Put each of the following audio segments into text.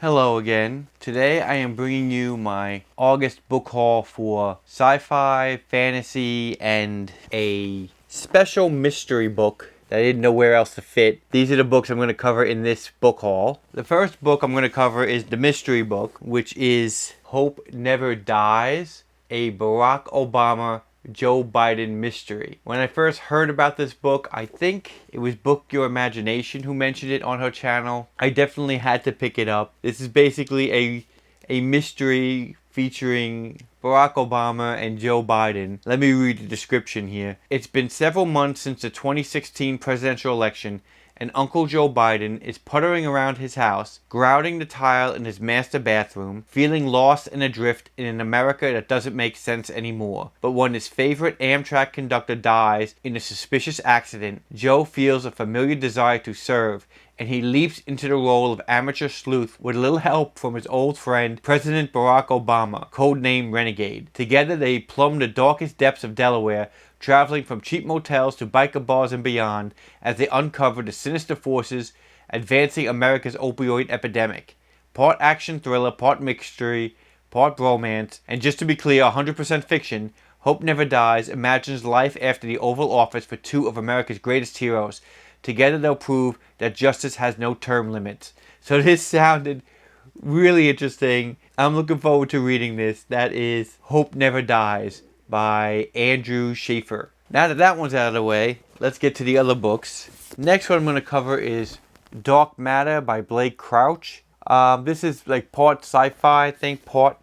Hello again. Today I am bringing you my August book haul for sci-fi, fantasy, and a special mystery book that I didn't know where else to fit. These are the books I'm going to cover in this book haul. The first book I'm going to cover is the mystery book, which is Hope Never Dies, a Barack Obama Joe Biden mystery. When I first heard about this book, I think it was Book Your Imagination who mentioned it on her channel. I definitely had to pick it up. This is basically a mystery featuring Barack Obama and Joe Biden. Let me read the description here. It's been several months since the 2016 presidential election, and Uncle Joe Biden is puttering around his house, grouting the tile in his master bathroom, feeling lost and adrift in an America that doesn't make sense anymore. But when his favorite Amtrak conductor dies in a suspicious accident, Joe feels a familiar desire to serve, and he leaps into the role of amateur sleuth with a little help from his old friend, President Barack Obama, codenamed Renegade. Together they plumb the darkest depths of Delaware, traveling from cheap motels to biker bars and beyond as they uncover the sinister forces advancing America's opioid epidemic. Part action thriller, part mystery, part romance, and just to be clear, 100% fiction, Hope Never Dies imagines life after the Oval Office for two of America's greatest heroes. Together they'll prove that justice has no term limits. So this sounded really interesting. I'm looking forward to reading this. That is Hope Never Dies by Andrew Schaefer. Now that that one's out of the way, let's get to the other books. Next one I'm going to cover is Dark Matter by Blake Crouch. This is like part sci-fi, I think, part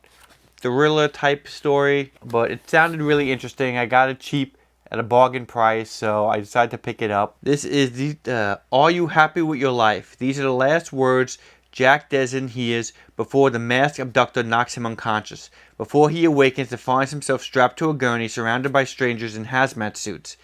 thriller type story, but it sounded really interesting. I got it cheap at a bargain price, so I decided to pick it up. This is the Are You Happy With Your Life? These are the last words Jack Dezen hears before the masked abductor knocks him unconscious, before he awakens to find himself strapped to a gurney surrounded by strangers in hazmat suits,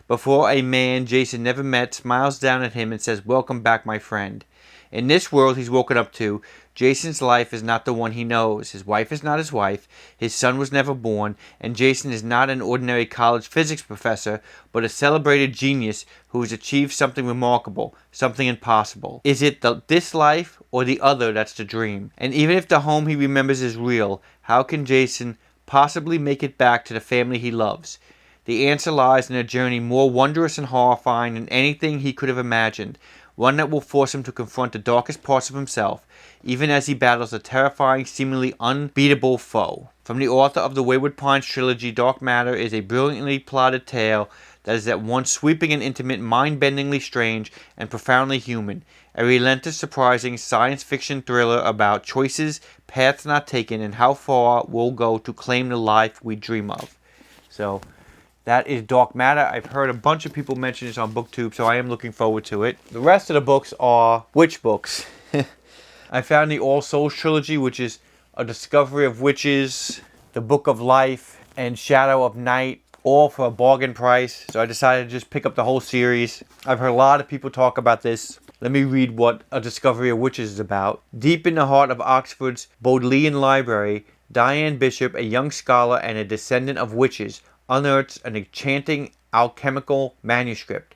before a man Jason never met smiles down at him and says, "Welcome back, my friend." In this world he's woken up to, Jason's life is not the one he knows. His wife is not his wife, his son was never born, and Jason is not an ordinary college physics professor, but a celebrated genius who has achieved something remarkable, something impossible. Is it this life or the other that's the dream? And even if the home he remembers is real, how can Jason possibly make it back to the family he loves? The answer lies in a journey more wondrous and horrifying than anything he could have imagined. One that will force him to confront the darkest parts of himself, even as he battles a terrifying, seemingly unbeatable foe. From the author of the Wayward Pines trilogy, Dark Matter is a brilliantly plotted tale that is at once sweeping and intimate, mind-bendingly strange, and profoundly human. A relentless, surprising science fiction thriller about choices, paths not taken, and how far we'll go to claim the life we dream of. So that is Dark Matter. I've heard a bunch of people mention this on BookTube, so I am looking forward to it. The rest of the books are witch books. I found the All Souls trilogy, which is A Discovery of Witches, The Book of Life, and Shadow of Night, all for a bargain price. So I decided to just pick up the whole series. I've heard a lot of people talk about this. Let me read what A Discovery of Witches is about. Deep in the heart of Oxford's Bodleian Library, Diane Bishop, a young scholar and a descendant of witches, unearths an enchanting alchemical manuscript.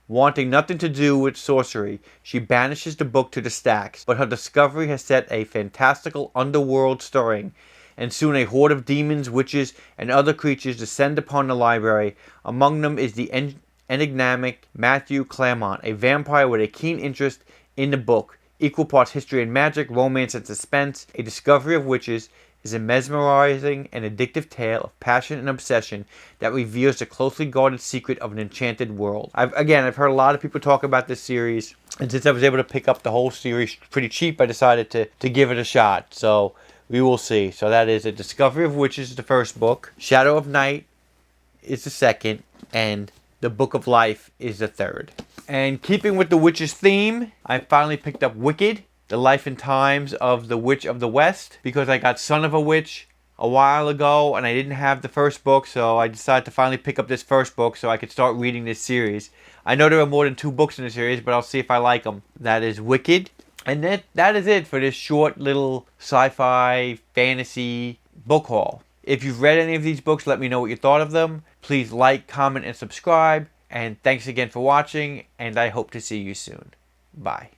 Wanting nothing to do with sorcery, she banishes the book to the stacks, but her discovery has set a fantastical underworld stirring, and soon a horde of demons, witches, and other creatures descend upon the library. Among them is the enigmatic Matthew Claremont, a vampire with a keen interest in the book. Equal parts history and magic, romance and suspense, A Discovery of Witches is a mesmerizing and addictive tale of passion and obsession that reveals the closely guarded secret of an enchanted world. I've heard a lot of people talk about this series, and since I was able to pick up the whole series pretty cheap, I decided to give it a shot. So we will see. So that is A Discovery of Witches, the first book. Shadow of Night is the second, and The Book of Life is the third. And keeping with the witches theme, I finally picked up Wicked, The Life and Times of the Witch of the West, because I got Son of a Witch a while ago and I didn't have the first book, so I decided to finally pick up this first book so I could start reading this series. I know there are more than 2 books in the series, but I'll see if I like them. That is Wicked. And that is it for this short little sci-fi fantasy book haul. If you've read any of these books, let me know what you thought of them. Please like, comment, and subscribe. And thanks again for watching, and I hope to see you soon. Bye.